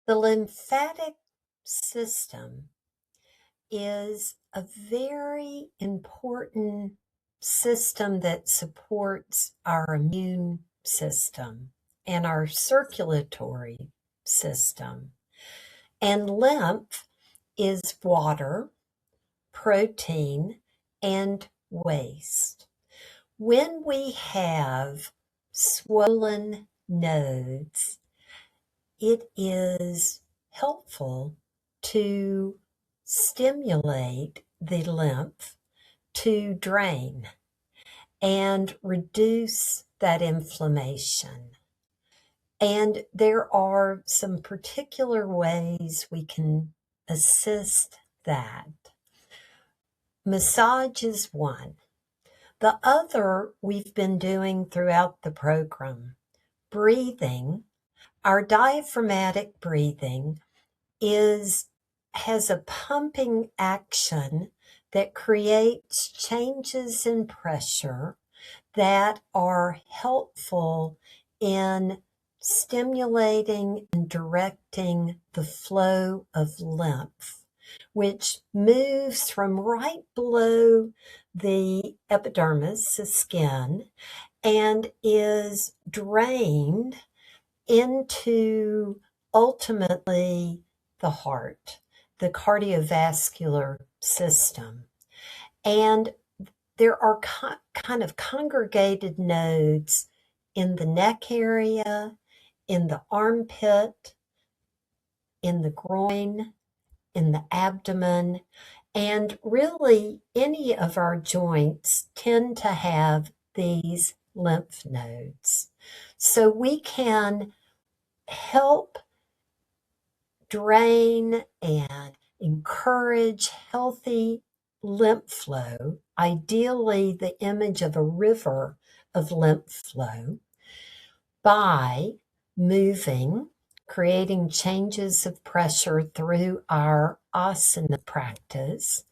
The lymphatic system is a very important system that supports our immune system and our circulatory system. And lymph is water, protein, and waste. When we have swollen nodes, it is helpful to stimulate the lymph to drain and reduce that inflammation. And there are some particular ways we can assist that. Massage is one. The other we've been doing throughout the program. Breathing, our diaphragmatic breathing has a pumping action that creates changes in pressure that are helpful in stimulating and directing the flow of lymph, which moves from right below the epidermis, the skin, and is drained into ultimately the heart, the cardiovascular system. And there are kind of congregated nodes in the neck area, in the armpit, in the groin, in the abdomen, and really any of our joints tend to have these lymph nodes. So we can help drain and encourage healthy lymph flow, ideally the image of a river of lymph flow, by moving, creating changes of pressure through our asana practice,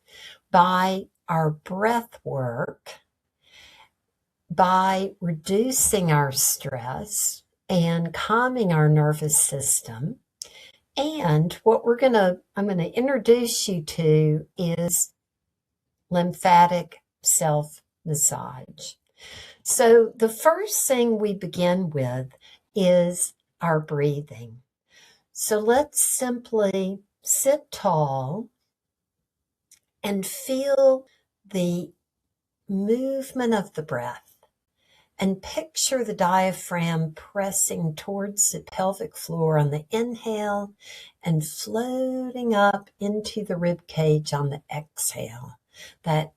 by our breath work, by reducing our stress and calming our nervous system. And what I'm going to introduce you to is lymphatic self-massage. So the first thing we begin with is our breathing. So let's simply sit tall and feel the movement of the breath. And picture the diaphragm pressing towards the pelvic floor on the inhale and floating up into the rib cage on the exhale. That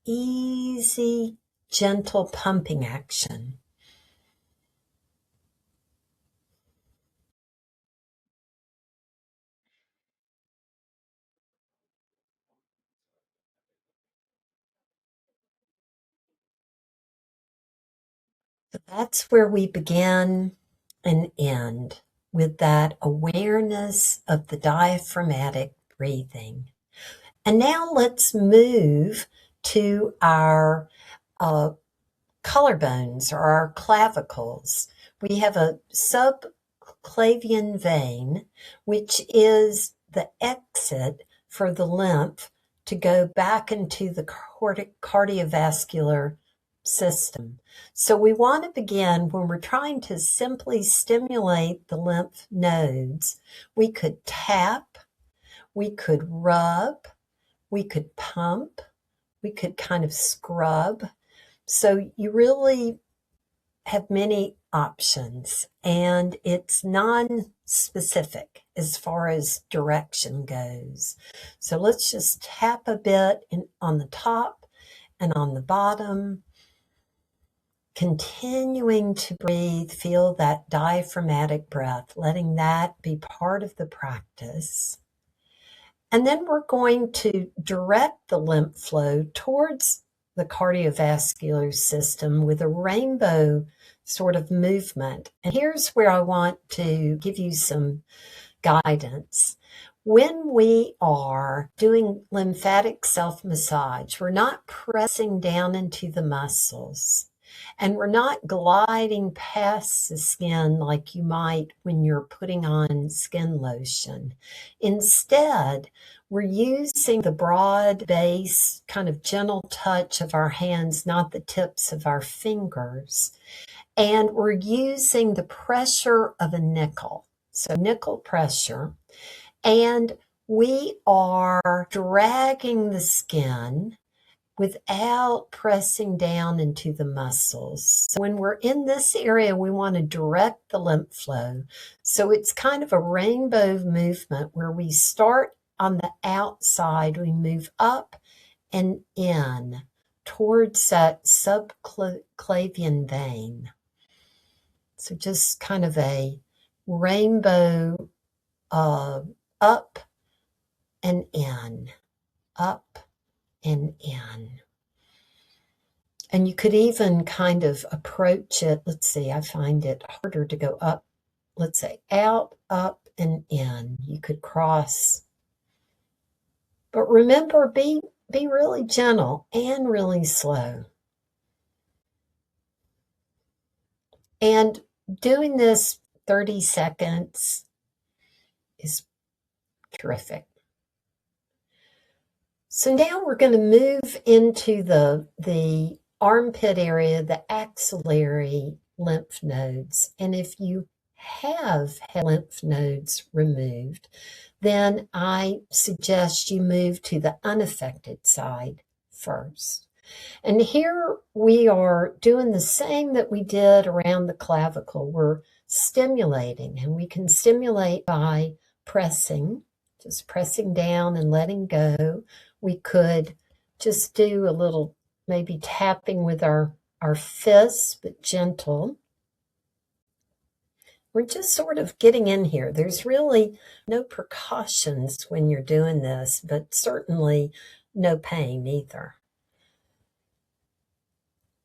easy, gentle pumping action. So that's where we begin and end, with that awareness of the diaphragmatic breathing. And now let's move to our collarbones or our clavicles. We have a subclavian vein, which is the exit for the lymph to go back into the cardiovascular system. So we want to begin when we're trying to simply stimulate the lymph nodes. We could tap, we could rub, we could pump, we could kind of scrub. So you really have many options, and it's non-specific as far as direction goes. So let's just tap a bit on the top and on the bottom, continuing to breathe. Feel that diaphragmatic breath, letting that be part of the practice. And then we're going to direct the lymph flow towards the cardiovascular system with a rainbow sort of movement. And here's where I want to give you some guidance. When we are doing lymphatic self-massage, we're not pressing down into the muscles. And we're not gliding past the skin like you might when you're putting on skin lotion. Instead, we're using the broad base, kind of gentle touch of our hands, not the tips of our fingers. And we're using the pressure of a nickel. So nickel pressure. And we are dragging the skin without pressing down into the muscles. So when we're in this area, we want to direct the lymph flow. So it's kind of a rainbow movement where we start on the outside, we move up and in towards that subclavian vein. So just kind of a rainbow up and in, up and in. And you could even kind of approach it. Let's see, I find it harder to go up. Let's say out, up, and in. You could cross. But remember, be really gentle and really slow. And doing this 30 seconds is terrific. So now we're going to move into the armpit area, the axillary lymph nodes. And if you have had lymph nodes removed, then I suggest you move to the unaffected side first. And here we are doing the same that we did around the clavicle. We're stimulating, and we can stimulate by pressing, just pressing down and letting go. We could just do a little maybe tapping with our fists, but gentle. We're just sort of getting in here. There's really no precautions when you're doing this, but certainly no pain either.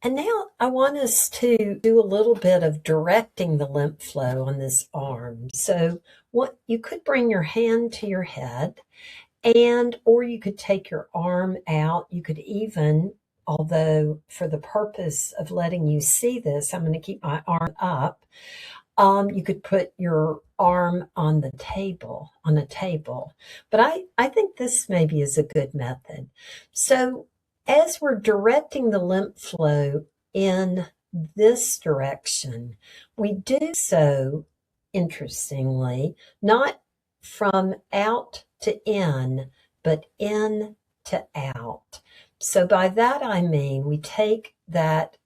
And now I want us to do a little bit of directing the lymph flow on this arm. So what you could bring your hand to your head, or you could take your arm out. You could even, although for the purpose of letting you see this, I'm going to keep my arm up. You could put your arm on a table. But I think this maybe is a good method. So as we're directing the lymph flow in this direction, we do so, interestingly, not from out to in, but in to out. So by that I mean we take that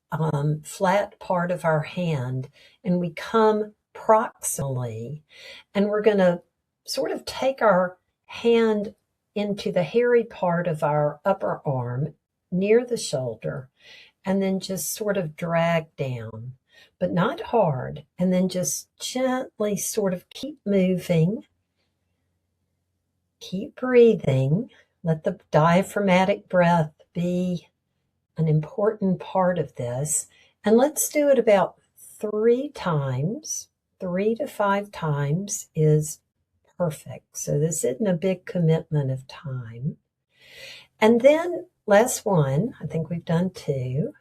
flat part of our hand and we come proximally, and we're going to sort of take our hand into the hairy part of our upper arm near the shoulder, and then just sort of drag down, but not hard, and then just gently sort of keep moving, keep breathing. Let the diaphragmatic breath be an important part of this. And let's do it about 3 times. 3 to 5 times is perfect. So this isn't a big commitment of time. And then last one, I think we've done 2.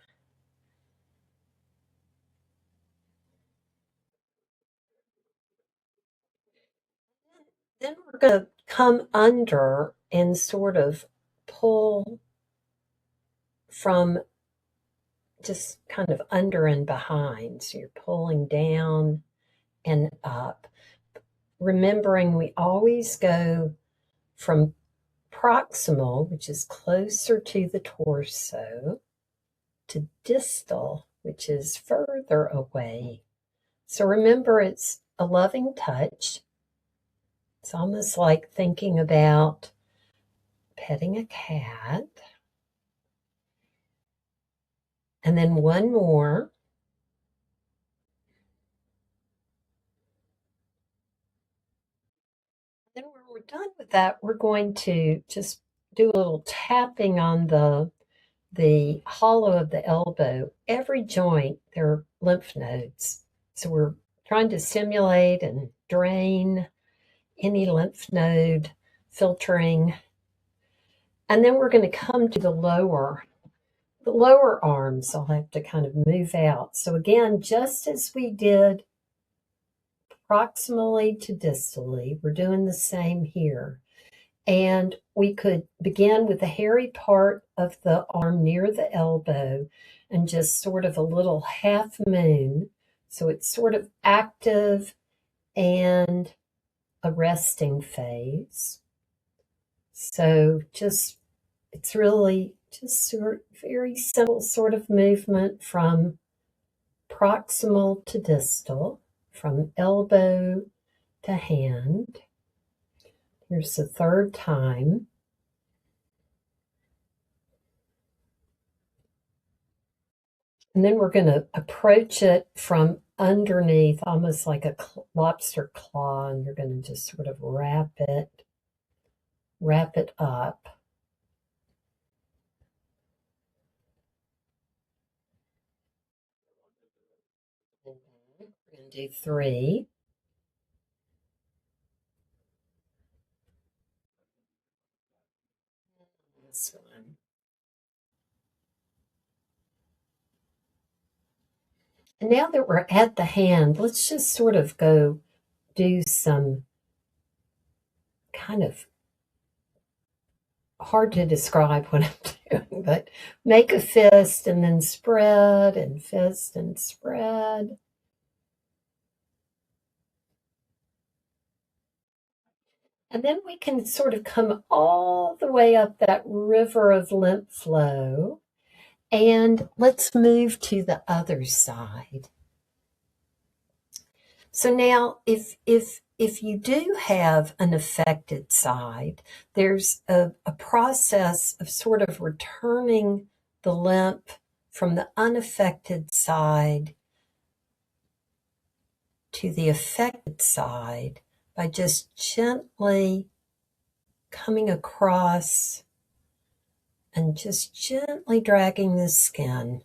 Then we're going to come under and sort of pull from just kind of under and behind. So you're pulling down and up. Remembering we always go from proximal, which is closer to the torso, to distal, which is further away. So remember, it's a loving touch. It's almost like thinking about petting a cat. And then one more. Then when we're done with that, we're going to just do a little tapping on the hollow of the elbow. Every joint, there are lymph nodes. So we're trying to stimulate and drain any lymph node filtering. And then we're going to come to the lower the lower arms, I'll have to kind of move out. So again, just as we did proximally to distally, we're doing the same here. And we could begin with the hairy part of the arm near the elbow and just sort of a little half moon. So it's sort of active and a resting phase. So just, it's really just very simple sort of movement from proximal to distal, from elbow to hand. Here's the third time. And then we're going to approach it from underneath, almost like a lobster claw, and you're going to just sort of wrap it up. We're going to do 3. This one. And now that we're at the hand, let's just sort of go do some kind of hard to describe what I'm doing, but make a fist and then spread and fist and spread. And then we can sort of come all the way up that river of lymph flow. And let's move to the other side. So now if you do have an affected side, there's a process of sort of returning the lymph from the unaffected side to the affected side by just gently coming across and just gently dragging the skin.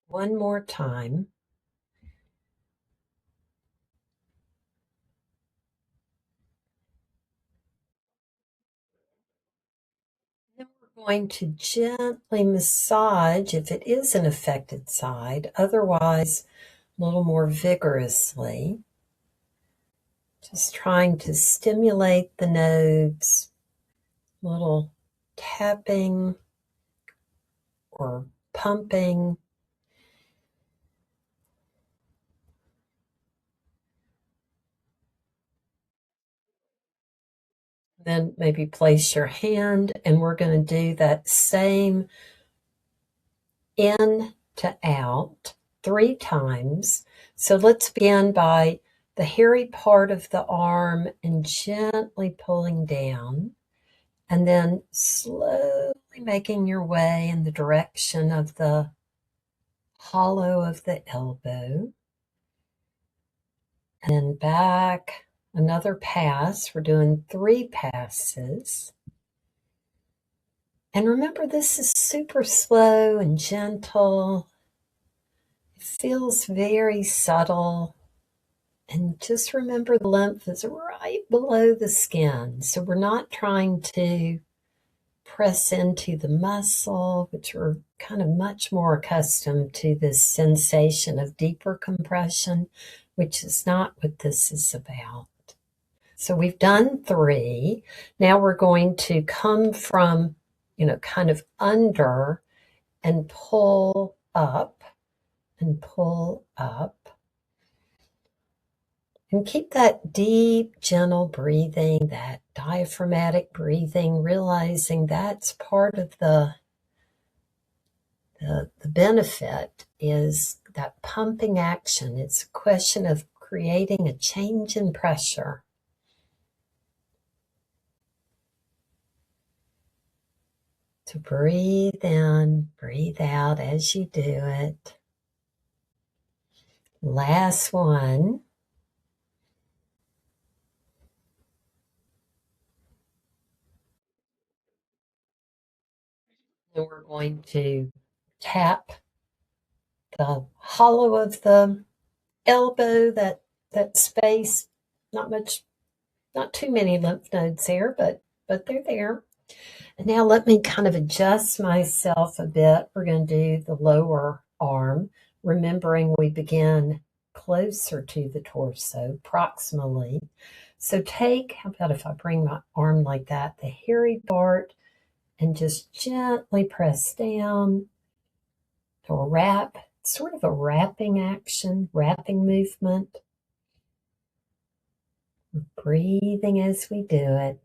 One more time. Then we're going to gently massage if it is an affected side, otherwise a little more vigorously. Just trying to stimulate the nodes, a little tapping or pumping. Then maybe place your hand, and we're going to do that same in to out 3 times. So let's begin by the hairy part of the arm and gently pulling down, and then slowly making your way in the direction of the hollow of the elbow. And then back another pass. We're doing 3 passes. And remember, this is super slow and gentle. It feels very subtle. And just remember the lymph is right below the skin. So we're not trying to press into the muscle, which we're kind of much more accustomed to this sensation of deeper compression, which is not what this is about. So we've done 3. Now we're going to come from, kind of under and pull up and pull up. And keep that deep, gentle breathing, that diaphragmatic breathing, realizing that's part of the benefit is that pumping action. It's a question of creating a change in pressure. So breathe in, breathe out as you do it. Last one. And we're going to tap the hollow of the elbow, that space, not much Not too many lymph nodes there, but they're there. And now let me kind of adjust myself a bit. We're going to do the lower arm, remembering we begin closer to the torso, proximally. So how about if I bring my arm like that, the hairy part, and just gently press down to wrap, sort of a wrapping action, wrapping movement. Breathing as we do it.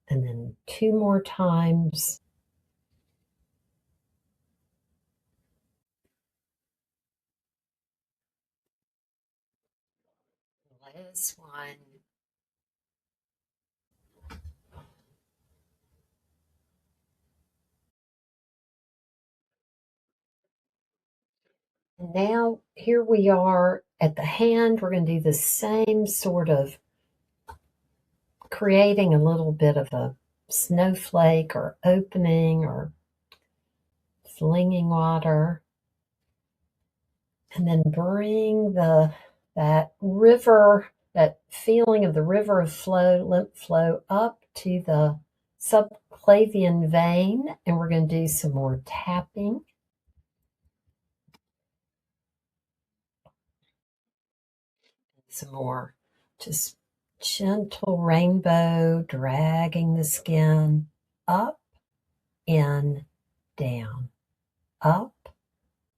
And then 2 more times. Last one. And now here we are at the hand. We're going to do the same sort of creating a little bit of a snowflake or opening or flinging water. And then bring that river, that feeling of the river of flow, lymph flow up to the subclavian vein. And we're going to do some more tapping. Some more just gentle rainbow, dragging the skin up, in, down, up,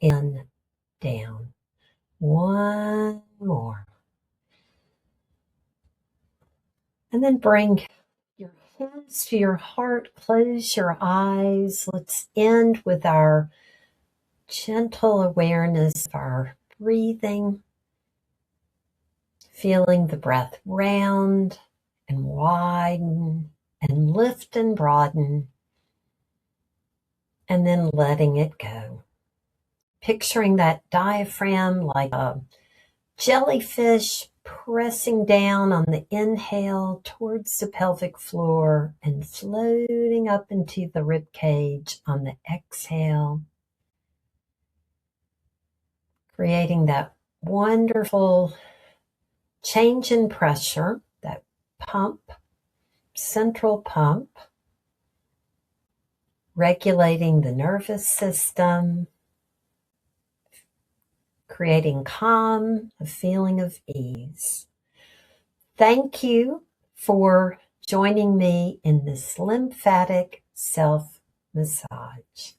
in, down. One more. And then bring your hands to your heart, close your eyes. Let's end with our gentle awareness of our breathing, feeling the breath round and widen and lift and broaden, and then letting it go. Picturing that diaphragm like a jellyfish pressing down on the inhale towards the pelvic floor and floating up into the rib cage on the exhale, creating that wonderful change in pressure, that pump, central pump, regulating the nervous system, creating calm, a feeling of ease. Thank you for joining me in this lymphatic self massage.